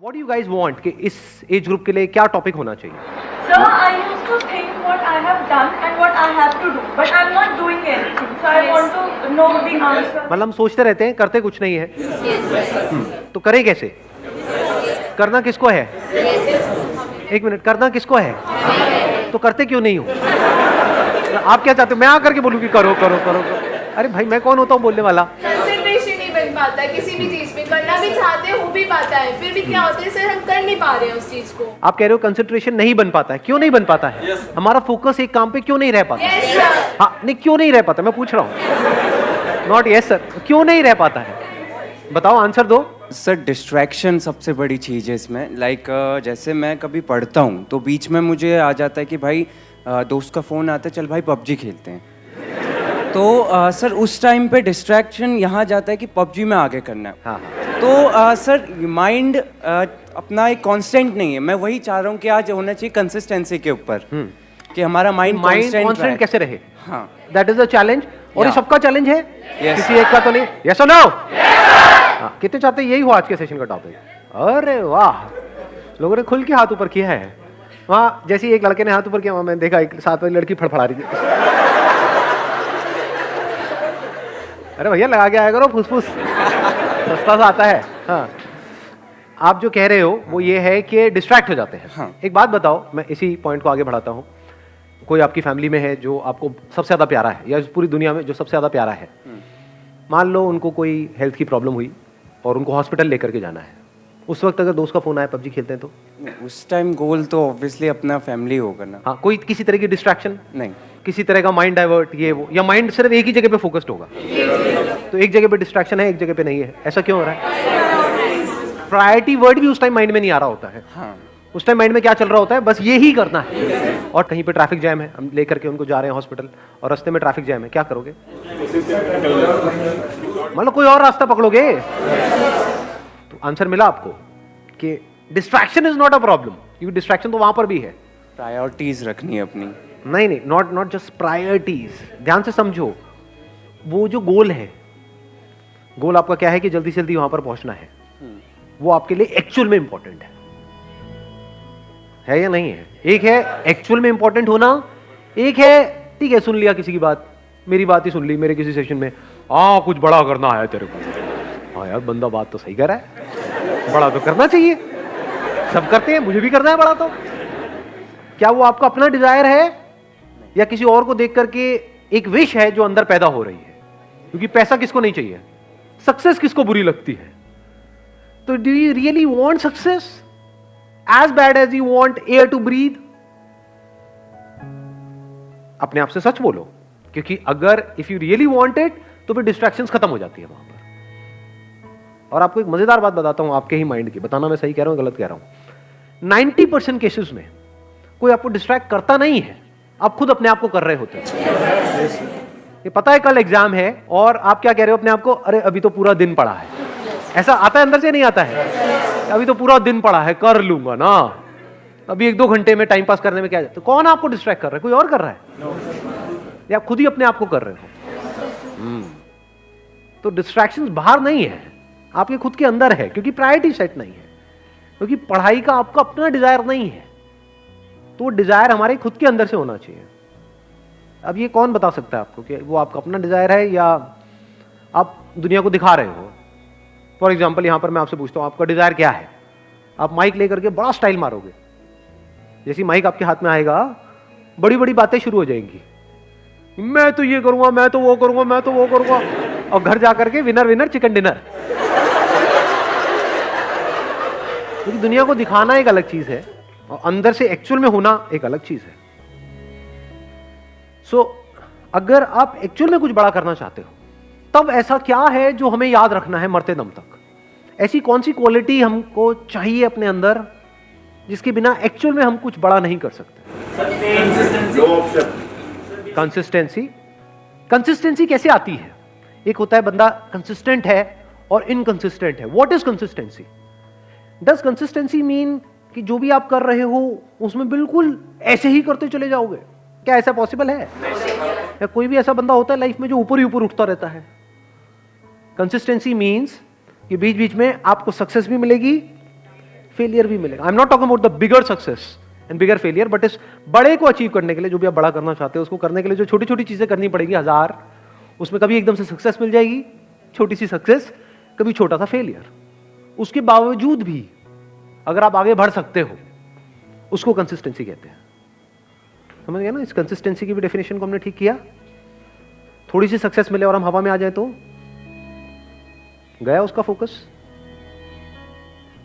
What do you guys want कि इस age group के लिए क्या टॉपिक होना चाहिए? So I used to think what I have done and what I have to do, but I'm not doing anything. So I want to know the answer. मतलब हम सोचते रहते हैं, करते कुछ नहीं है। तो करें कैसे? करना किसको है? एक मिनट, करना किसको है? तो करते क्यों नहीं हो? आप क्या चाहते हो? मैं आकर के बोलूं कि करो करो करो करो? अरे भाई, मैं कौन होता हूँ बोलने वाला? कंसंट्रेशन नहीं बन पाता है किसी भी चीज में, करना भी चाहते हो भी पाता है, फिर भी क्या होता है सर, हम कर नहीं पा रहे हैं उस चीज को। आप कह रहे हो कंसंट्रेशन नहीं बन पाता है, क्यों नहीं बन पाता है? हमारा फोकस एक काम पे क्यों नहीं रह पाता? Yes sir. हाँ, नहीं क्यों नहीं रह पाता, मैं पूछ रहा हूँ। नॉट यस सर, क्यों नहीं रह पाता है? बताओ, आंसर दो। सर डिस्ट्रैक्शन सबसे बड़ी चीज़ है इसमें। लाइक जैसे मैं कभी पढ़ता हूँ तो बीच में मुझे आ जाता है कि भाई दोस्त का फ़ोन आता है, चल भाई पबजी खेलते हैं। तो सर उस टाइम पे डिस्ट्रैक्शन यहाँ जाता है कि पबजी में आगे करना है। हाँ, तो सर माइंड अपना एक कांस्टेंट नहीं है। मैं वही चाह रहा हूँ कि आज होना चाहिए कंसिस्टेंसी के ऊपर, कि हमारा माइंड कांस्टेंट कैसे रहे? हाँ, दैट इज द चैलेंज। और ये Yeah. सबका चैलेंज है, Yes. किसी एक का तो नहीं। यस और नो? हाँ, कितने चाहते हैं यही हो आज के सेशन का टॉपिक? अरे वाह, लोगों ने खुल के हाथ ऊपर किया है। वहाँ जैसे ही एक लड़के ने हाथ ऊपर किया, वहाँ मैंने देखा एक साथ वाली लड़की फड़फड़ा रही थी। अरे भैया, लगा के आया करो, फुसफुस सस्ता सा आता है। हाँ, आप जो कह रहे हो वो ये है कि डिस्ट्रैक्ट हो जाते हैं। हाँ। एक बात बताओ, मैं इसी पॉइंट को आगे बढ़ाता हूँ। कोई आपकी फैमिली में है जो आपको सबसे ज़्यादा प्यारा है, या इस पूरी दुनिया में जो सबसे ज़्यादा प्यारा है, मान लो उनको कोई हेल्थ की प्रॉब्लम हुई और उनको हॉस्पिटल लेकर के जाना है। उस वक्त अगर दोस्त का फ़ोन आया, पबजी खेलते हैं तो? उस टाइम गोल तो ऑब्वियसली अपना फैमिली होगा ना। हाँ, कोई किसी तरह की डिस्ट्रैक्शन नहीं, किसी तरह का माइंड डाइवर्ट, ये वो, या माइंड सिर्फ एक ही जगह पे फोकस्ड होगा? तो एक जगह पे डिस्ट्रैक्शन है, एक जगह पे नहीं है। ऐसा क्यों हो रहा है? प्रायोरिटी वर्ड भी उस टाइम माइंड में नहीं आ रहा होता है। हाँ, उस टाइम माइंड में क्या चल रहा होता है? बस ये ही करना है। और कहीं पे ट्रैफिक जैम है, हम लेकर के उनको जा रहे हैं हॉस्पिटल, और रास्ते में ट्रैफिक जैम है, क्या करोगे? मतलब कोई और रास्ता पकड़ोगे? तो आंसर मिला आपको कि distraction is not a problem, क्योंकि डिस्ट्रैक्शन तो वहां पर भी है। प्रायोरिटीज रखनी है अपनी। नहीं नहीं, नॉट जस्ट प्रायोरिटीज। ध्यान से समझो, वो जो गोल है, गोल आपका क्या है कि जल्दी से जल्दी वहां पर पहुंचना है, वो आपके लिए एक्चुअल में इंपॉर्टेंट है या नहीं है? एक है एक्चुअल में इंपॉर्टेंट होना, एक है ठीक है सुन लिया किसी की बात, मेरी बात ही सुन ली मेरे किसी सेशन में, कुछ बड़ा करना है तेरे को। हाँ यार, बंदा बात तो सही कर रहा है, बड़ा तो करना चाहिए, सब करते हैं, मुझे भी करना है बड़ा। तो क्या वो आपका अपना डिजायर है, या किसी और को देख करके एक विश है जो अंदर पैदा हो रही है? क्योंकि पैसा किसको नहीं चाहिए, सक्सेस किसको बुरी लगती है? तो do you really want success as bad as you want air to breathe? अपने आप से सच बोलो, क्योंकि अगर if you really want it, तो फिर डिस्ट्रैक्शंस खत्म हो जाती है वहां पर। और आपको एक मजेदार बात बताता हूं आपके ही माइंड की, बताना मैं सही कह रहा हूं गलत कह रहा हूं। 90% केसेस में कोई आपको डिस्ट्रैक्ट करता नहीं है, आप खुद अपने आप को कर रहे होते हैं। ये पता है कल एग्जाम है, और आप क्या कह रहे हो अपने आप को? अरे अभी तो पूरा दिन पड़ा है। ऐसा आता है अंदर से, नहीं आता है? अभी तो पूरा दिन पड़ा है, कर लूंगा ना, अभी 1-2 घंटे में टाइम पास करने में क्या जाता है? तो कौन आपको डिस्ट्रैक्ट कर रहा है? कोई और कर रहा है, या आप खुद ही अपने आप को कर रहे हो? तो डिस्ट्रैक्शंस बाहर नहीं है, आपके खुद के अंदर है, क्योंकि प्रायोरिटी सेट नहीं है, क्योंकि पढ़ाई का आपका अपना डिजायर नहीं है। तो वो डिजायर हमारे खुद के अंदर से होना चाहिए। अब ये कौन बता सकता है आपको कि वो आपका अपना डिजायर है या आप दुनिया को दिखा रहे हो? फॉर एग्जाम्पल, यहां पर मैं आपसे पूछता हूं आपका डिजायर क्या है? आप माइक लेकर के बड़ा स्टाइल मारोगे, जैसी माइक आपके हाथ में आएगा बड़ी बड़ी बातें शुरू हो जाएंगी, मैं तो ये करूंगा, मैं तो वो करूंगा, मैं तो वो करूंगा, और घर जाकर के विनर विनर चिकन डिनर। क्योंकि दुनिया को दिखाना एक अलग चीज है, और अंदर से एक्चुअल में होना एक अलग चीज है। सो अगर आप एक्चुअल में कुछ बड़ा करना चाहते हो, तब ऐसा क्या है जो हमें याद रखना है मरते दम तक? ऐसी कौन सी क्वालिटी हमको चाहिए अपने अंदर जिसके बिना एक्चुअल में हम कुछ बड़ा नहीं कर सकते? कंसिस्टेंसी। कंसिस्टेंसी कैसे आती है? एक होता है बंदा कंसिस्टेंट है और इनकंसिस्टेंट है। What is consistency? Does consistency mean कि जो भी आप कर रहे हो उसमें बिल्कुल ऐसे ही करते चले जाओगे? क्या ऐसा पॉसिबल है? या कोई भी ऐसा बंदा होता है लाइफ में जो ऊपर ही ऊपर उठता रहता है? कंसिस्टेंसी मीन्स कि बीच बीच में आपको सक्सेस भी मिलेगी, फेलियर भी मिलेगा। I am not talking about the bigger success and bigger failure, but इस बड़े को अचीव करने के लिए, जो भी आप बड़ा करना चाहते हो उसको करने के लिए जो छोटी छोटी चीजें करनी पड़ेगी 1000, उसमें कभी एकदम से सक्सेस मिल जाएगी, छोटी सी सक्सेस, कभी छोटा सा फेलियर। उसके बावजूद भी अगर आप आगे बढ़ सकते हो, उसको कंसिस्टेंसी कहते हैं। समझ गया ना? इस कंसिस्टेंसी की भी डेफिनेशन को हमने ठीक किया। थोड़ी सी सक्सेस मिले और हम हवा में आ जाए तो गया उसका फोकस।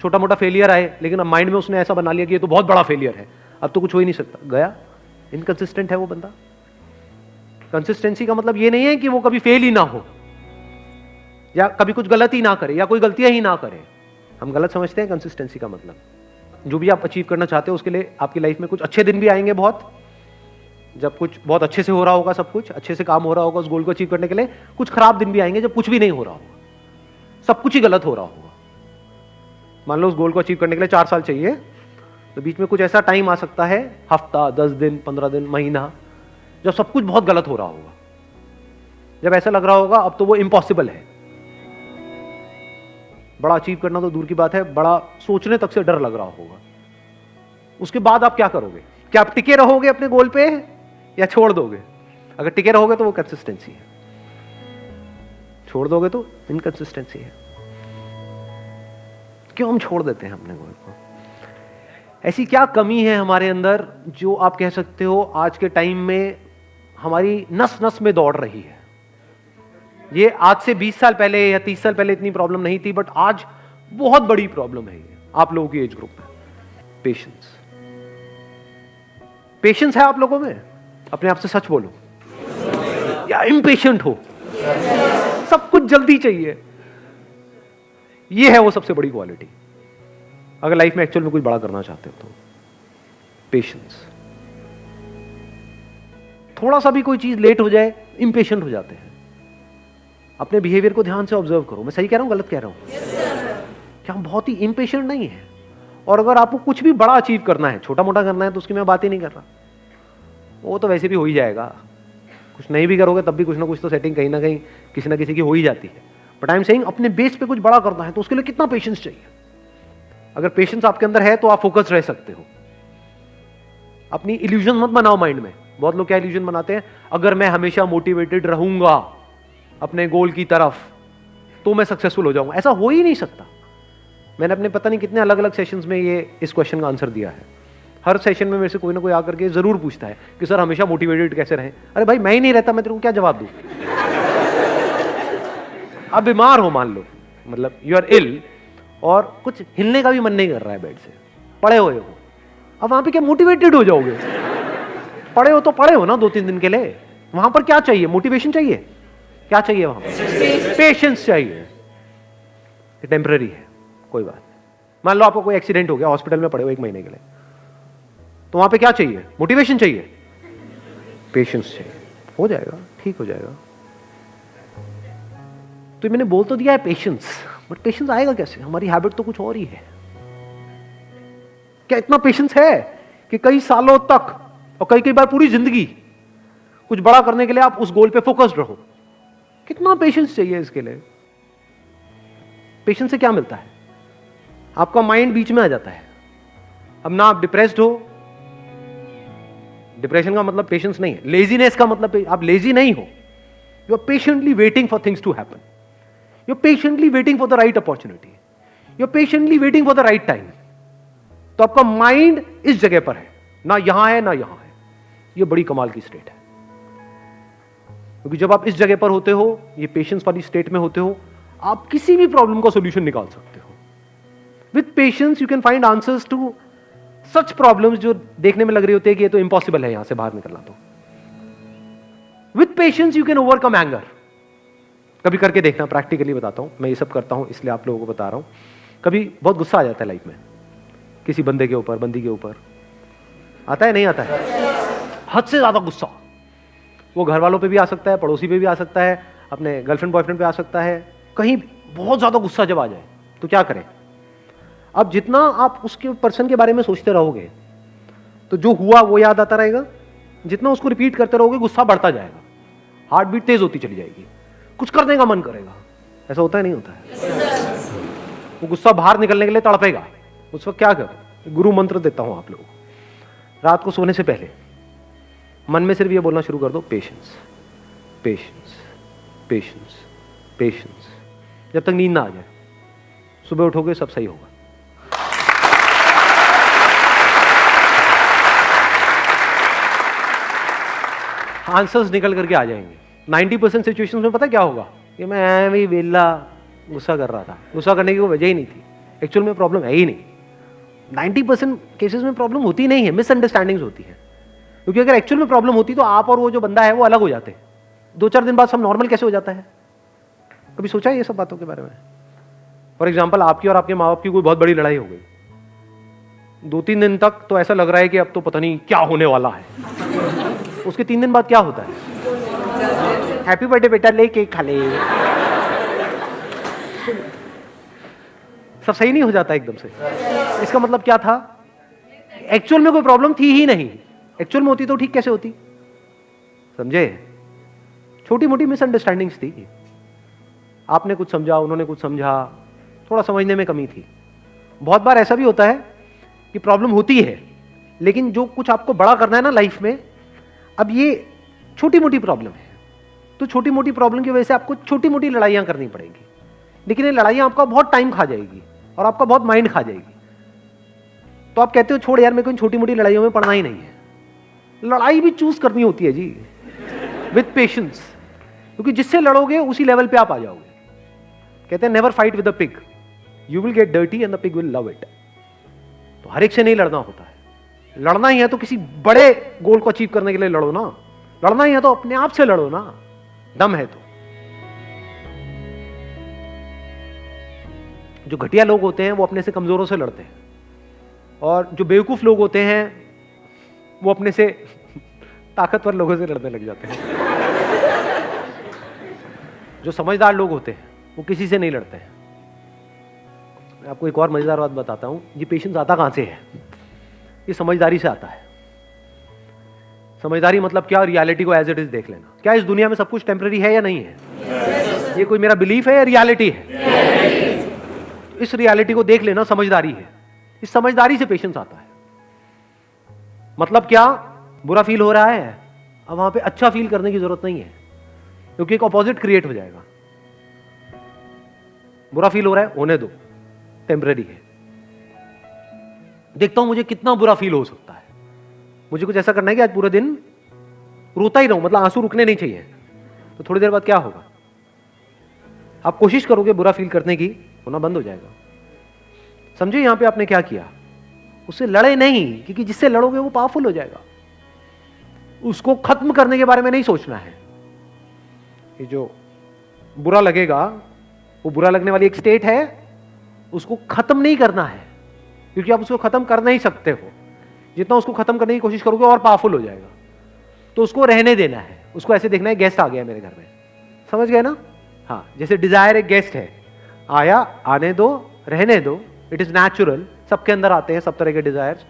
छोटा मोटा फेलियर आए लेकिन अब माइंड में उसने ऐसा बना लिया कि ये तो बहुत बड़ा फेलियर है, अब तो कुछ हो ही नहीं सकता, गया। इनकंसिस्टेंट है वो बंदा। कंसिस्टेंसी का मतलब ये नहीं है कि वो कभी फेल ही ना हो या कभी कुछ गलत ही ना करे या कोई गलतियां ही ना करे। हम गलत समझते हैं कंसिस्टेंसी का मतलब। जो भी आप अचीव करना चाहते हो उसके लिए आपकी लाइफ में कुछ अच्छे दिन भी आएंगे, बहुत, जब कुछ बहुत अच्छे से हो रहा होगा, सब कुछ अच्छे से काम हो रहा होगा उस गोल को अचीव करने के लिए। कुछ खराब दिन भी आएंगे जब कुछ भी नहीं हो रहा होगा, सब कुछ ही गलत हो रहा होगा। मान लो उस गोल को अचीव करने के लिए 4 साल चाहिए, तो बीच में कुछ ऐसा टाइम आ सकता है, हफ्ता, 10 दिन, 15 दिन, महीना, जब सब कुछ बहुत गलत हो रहा होगा, जब ऐसा लग रहा होगा अब तो वो इम्पॉसिबल है। बड़ा अचीव करना तो दूर की बात है, बड़ा सोचने तक से डर लग रहा होगा। उसके बाद आप क्या करोगे? क्या आप टिके रहोगे अपने गोल पे या छोड़ दोगे? अगर टिके रहोगे तो वो कंसिस्टेंसी है, छोड़ दोगे तो इनकंसिस्टेंसी है। क्यों हम छोड़ देते हैं अपने गोल को? ऐसी क्या कमी है हमारे अंदर जो आप कह सकते हो आज के टाइम में हमारी नस नस में दौड़ रही है? ये आज से 20 साल पहले या 30 साल पहले इतनी प्रॉब्लम नहीं थी, बट आज बहुत बड़ी प्रॉब्लम है ये आप लोगों की एज ग्रुप में। पेशेंस। पेशेंस है आप लोगों में? अपने आप से सच बोलो, या इम्पेशेंट हो? सब कुछ जल्दी चाहिए। ये है वो सबसे बड़ी क्वालिटी अगर लाइफ में एक्चुअल में कुछ बड़ा करना चाहते हो तो। पेशेंस। थोड़ा सा भी कोई चीज लेट हो जाए इम्पेशेंट हो जाते हैं। अपने बिहेवियर को ध्यान से ऑब्जर्व करो। मैं सही कह रहा हूं, गलत कह रहा हूं? क्या हम बहुत ही इम्पेशेंट नहीं है? और अगर आपको कुछ भी बड़ा अचीव करना है, छोटा मोटा करना है, तो उसकी मैं बात ही नहीं कर रहा, वो तो वैसे भी हो ही जाएगा। कुछ नहीं भी करोगे तब भी कुछ ना कुछ तो सेटिंग कहीं ना कहीं किसी ना किसी की हो ही जाती है। बट आई एम सेइंग अपने बेस पे कुछ बड़ा करना है तो उसके लिए कितना पेशेंस चाहिए। अगर पेशेंस आपके अंदर है तो आप फोकस रह सकते हो। अपनी इल्यूजन मत बनाओ माइंड में। बहुत लोग क्या इल्यूजन बनाते हैं, अगर मैं हमेशा मोटिवेटेड रहूंगा अपने गोल की तरफ तो मैं सक्सेसफुल हो जाऊंगा। ऐसा हो ही नहीं सकता। मैंने अपने पता नहीं कितने अलग अलग सेशंस में ये इस क्वेश्चन का आंसर दिया है। हर सेशन में मेरे से कोई ना कोई आकर के जरूर पूछता है कि सर हमेशा मोटिवेटेड कैसे रहें। अरे भाई मैं ही नहीं रहता, मैं तेरे को क्या जवाब दूं? आप बीमार हो मान लो, मतलब यू आर इल और कुछ हिलने का भी मन नहीं कर रहा है बेड से, पड़े हुए हो, अब वहां पे क्या मोटिवेटेड हो जाओगे? पड़े हो तो पड़े हो ना 2-3 दिन के लिए। वहां पर क्या चाहिए? मोटिवेशन चाहिए? क्या चाहिए वहां पर? पेशेंस चाहिए। टेम्पररी है, कोई बात नहीं। मान लो आपको कोई एक्सीडेंट हो गया, हॉस्पिटल में पड़े हो 1 महीने के लिए, तो वहां पे क्या चाहिए? मोटिवेशन चाहिए? पेशेंस चाहिए। हो जाएगा, ठीक हो जाएगा। तो मैंने बोल तो दिया है पेशेंस, बट पेशेंस आएगा कैसे? हमारी हैबिट तो कुछ और ही है। क्या इतना पेशेंस है कि कई सालों तक और कई बार पूरी जिंदगी कुछ बड़ा करने के लिए आप उस गोल पे फोकस्ड रहो? कितना पेशेंस चाहिए इसके लिए? पेशेंस से क्या मिलता है? आपका माइंड बीच में आ जाता है। अब ना आप डिप्रेस्ड हो, डिप्रेशन का मतलब पेशेंस नहीं है। लेजीनेस का मतलब आप लेजी नहीं हो, you are patiently waiting for things to happen, you are patiently waiting for the right opportunity, you are patiently waiting for the right time. तो आपका माइंड इस जगह पर है, ना यहां है ना यहां है। यह बड़ी कमाल की स्टेट है, क्योंकि जब आप इस जगह पर होते हो, ये पेशेंस वाली स्टेट में होते हो, आप किसी भी प्रॉब्लम का सॉल्यूशन निकाल सकते हो। With patience you can find answers to such problems जो देखने में लग रही होती है कि ये तो इम्पॉसिबल है यहां से बाहर निकलना। तो with patience you can overcome anger. कभी करके देखना, प्रैक्टिकली बताता हूं, मैं ये सब करता हूं इसलिए आप लोगों को बता रहा हूं। कभी बहुत गुस्सा आ जाता है लाइफ में, किसी बंदे के ऊपर, बंदी के ऊपर आता है, नहीं आता है? हद से ज्यादा गुस्सा। वो घर वालों पे भी आ सकता है, पड़ोसी पे भी आ सकता है, अपने गर्लफ्रेंड बॉयफ्रेंड पे आ सकता है। कहीं बहुत ज्यादा गुस्सा जब आ जाए तो क्या करें? अब जितना आप उसके पर्सन के बारे में सोचते रहोगे तो जो हुआ वो याद आता रहेगा। जितना उसको रिपीट करते रहोगे गुस्सा बढ़ता जाएगा, हार्ट बीट तेज होती चली जाएगी, कुछ करने का मन करेगा। ऐसा होता है, नहीं होता है? वो गुस्सा बाहर निकलने के लिए तड़पेगा, उस वक्त क्या करो, गुरु मंत्र देता हूं आप लोगों को। रात को सोने से पहले मन में सिर्फ ये बोलना शुरू कर दो, पेशेंस पेशेंस पेशेंस पेशेंस, जब तक नींद ना आ जाए। सुबह उठोगे सब सही होगा। आंसर्स निकल करके आ जाएंगे। 90% सिचुएशंस में पता क्या होगा, कि मैं ऐਵੇਂ ही वेला गुस्सा कर रहा था, गुस्सा करने की कोई वजह ही नहीं थी, एक्चुअल में प्रॉब्लम है ही नहीं। 90% केसेस में प्रॉब्लम होती नहीं है, मिसअंडरस्टैंडिंग्स होती है। क्योंकि अगर एक्चुअल में प्रॉब्लम होती तो आप और वो जो बंदा है वो अलग हो जाते। 2-4 दिन बाद सब नॉर्मल कैसे हो जाता है? कभी सोचा है ये सब बातों के बारे में? फॉर एग्जाम्पल, आपकी और आपके माँ बाप की कोई बहुत बड़ी लड़ाई हो गई, 2-3 दिन तक तो ऐसा लग रहा है कि अब तो पता नहीं क्या होने वाला है। उसके 3 दिन बाद क्या होता है? हैप्पी बर्थडे बेटा, ले केक खा ले। सब सही नहीं हो जाता एकदम से। इसका मतलब क्या था? एक्चुअल में कोई प्रॉब्लम थी ही नहीं। एक्चुअल में होती तो ठीक कैसे होती? समझे? छोटी मोटी मिसअंडरस्टैंडिंग्स थी, आपने कुछ समझा, उन्होंने कुछ समझा, थोड़ा समझने में कमी थी। बहुत बार ऐसा भी होता है कि प्रॉब्लम होती है, लेकिन जो कुछ आपको बड़ा करना है ना लाइफ में, अब ये छोटी मोटी प्रॉब्लम है, तो छोटी मोटी प्रॉब्लम की वजह से आपको छोटी मोटी लड़ाइयां करनी पड़ेंगी। लेकिन ये लड़ाइयां आपका बहुत टाइम खा जाएगी और आपका बहुत माइंड खा जाएगी। तो आप कहते हो छोड़ यार, मेरे को इन छोटी मोटी लड़ाइयों में पड़ना ही नहीं है। लड़ाई भी चूज करनी होती है जी, विद पेशेंस, क्योंकि जिससे लड़ोगे उसी लेवल पे आप आ जाओगे। कहते हैं never fight with a pig, you will get dirty and the pig will love it. तो हर एक से नहीं लड़ना होता है। लड़ना ही है तो किसी बड़े गोल को अचीव करने के लिए लड़ो ना। लड़ना ही है तो अपने आप से लड़ो ना, दम है तो। जो घटिया लोग होते हैं वो अपने से कमजोरों से लड़ते हैं, और जो बेवकूफ लोग होते हैं वो अपने से ताकतवर लोगों से लड़ने लग जाते हैं। जो समझदार लोग होते हैं वो किसी से नहीं लड़ते हैं। मैं आपको एक और मजेदार बात बताता हूं। ये पेशेंस आता कहां से है? ये समझदारी से आता है। समझदारी मतलब क्या? रियलिटी को एज इट इज देख लेना। क्या इस दुनिया में सब कुछ टेम्पररी है या नहीं है? ये कोई मेरा बिलीफ है या रियलिटी है? इस रियलिटी को देख लेना समझदारी है। इस समझदारी से पेशेंस आता है। मतलब क्या? बुरा फील हो रहा है, अब वहां पे अच्छा फील करने की जरूरत नहीं है, क्योंकि एक ऑपोजिट क्रिएट हो जाएगा। बुरा फील हो रहा है, होने दो, टेम्पररी है। देखता हूं मुझे कितना बुरा फील हो सकता है। मुझे कुछ ऐसा करना है कि आज पूरे दिन रोता ही रहूं, मतलब आंसू रुकने नहीं चाहिए। तो थोड़ी देर बाद क्या होगा? आप कोशिश करोगे बुरा फील करने की, होना बंद हो जाएगा। समझे यहां पे आपने क्या किया? उससे लड़े नहीं, क्योंकि जिससे लड़ोगे वो पावरफुल हो जाएगा। उसको खत्म करने के बारे में नहीं सोचना है। ये जो बुरा लगेगा, वो बुरा लगने वाली एक स्टेट है, उसको खत्म नहीं करना है, क्योंकि आप उसको खत्म कर नहीं सकते हो। जितना उसको खत्म करने की कोशिश करोगे और पावरफुल हो जाएगा। तो उसको रहने देना है। उसको ऐसे देखना है, गेस्ट आ गया मेरे घर में, समझ गए ना? हाँ, जैसे डिजायर एक गेस्ट है, आया, आने दो, रहने दो, इट इज नेचुरल। सबके अंदर आते हैं सब तरह के डिजायर्स,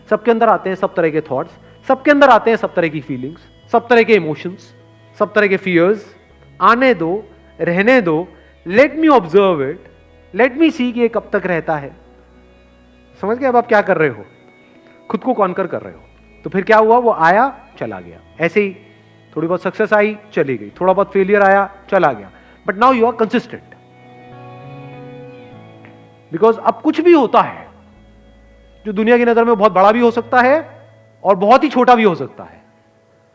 सबके अंदर आते हैं सब तरह के थॉट्स, सबके अंदर आते हैं सब तरह की फीलिंग्स, सब तरह के इमोशंस, सब तरह के फियर्स। आने दो, रहने दो, let me observe it, let me सी कि ये कब तक रहता है। समझ गए अब आप क्या कर रहे हो? खुद को कॉन्कर कर रहे हो। तो फिर क्या हुआ? वो आया, चला गया। ऐसे ही थोड़ी बहुत सक्सेस आई, चली गई, थोड़ा बहुत फेलियर आया, चला गया। But now you are consistent, because अब कुछ भी होता है जो दुनिया की नजर में बहुत बड़ा भी हो सकता है और बहुत ही छोटा भी हो सकता है,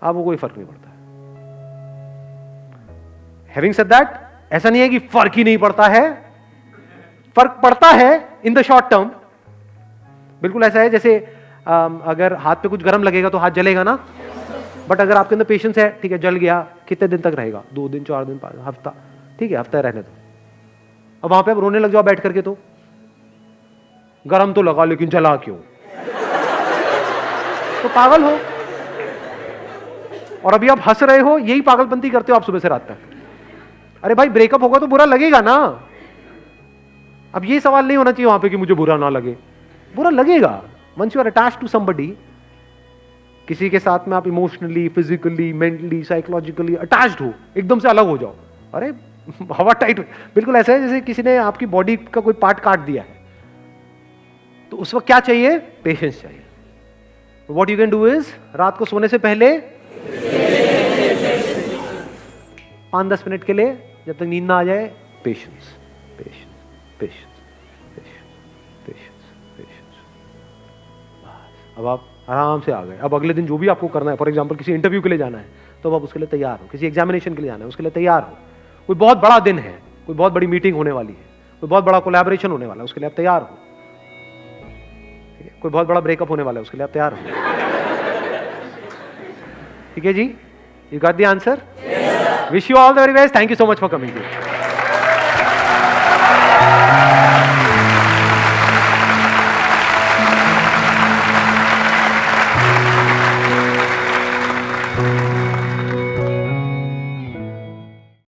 आपको कोई फर्क नहीं पड़ता है। हैविंग सेड दैट, ऐसा नहीं है कि फर्क ही नहीं पड़ता है, फर्क पड़ता है इन द शॉर्ट टर्म। बिल्कुल ऐसा है जैसे अगर हाथ पे कुछ गर्म लगेगा तो हाथ जलेगा ना, बट अगर आपके अंदर पेशेंस है, ठीक है जल गया, कितने दिन तक रहेगा? 2 दिन, 4 दिन, 5 हफ्ता, ठीक है हफ्ता रहने दो। अब वहां पे आप रोने लग जाओ बैठ करके, तो गरम तो लगा लेकिन जला क्यों? तो पागल हो। और अभी आप हंस रहे हो, यही पागलपंती करते हो आप सुबह से रात तक। अरे भाई ब्रेकअप होगा तो बुरा लगेगा ना। अब ये सवाल नहीं होना चाहिए वहां पे कि मुझे बुरा ना लगे, बुरा लगेगा। Once you are attached to somebody, किसी के साथ में आप emotionally, physically, mentally, psychologically attached हो, एकदम से अलग हो जाओ, अरे हवा टाइट। बिल्कुल ऐसा है जैसे किसी ने आपकी बॉडी का कोई पार्ट काट दिया है, तो उस वक्त क्या चाहिए? पेशेंस चाहिए. What you can do is, रात को सोने से पहले 5-10 मिनट के लिए, जब तक नींद ना आ जाए, patience patience patience patience patience. अब आप आराम से आ गए. अब अगले दिन जो भी आपको करना है, फॉर एग्जाम्पल किसी इंटरव्यू के लिए जाना है, तो अब उसके लिए तैयार हो. किसी एग्जामिनेशन के लिए जाना है, उसके लिए तैयार हो. कोई बहुत बड़ा दिन है, कोई बहुत बड़ी मीटिंग होने वाली है, कोई बहुत बड़ा कोलैबोरेशन होने वाला है, उसके लिए आप तैयार हो. कोई बहुत बड़ा ब्रेकअप होने वाला है, उसके लिए आप तैयार हो. ठीक है जी, you got the answer. Wish you all the very best. Thank you so much for coming.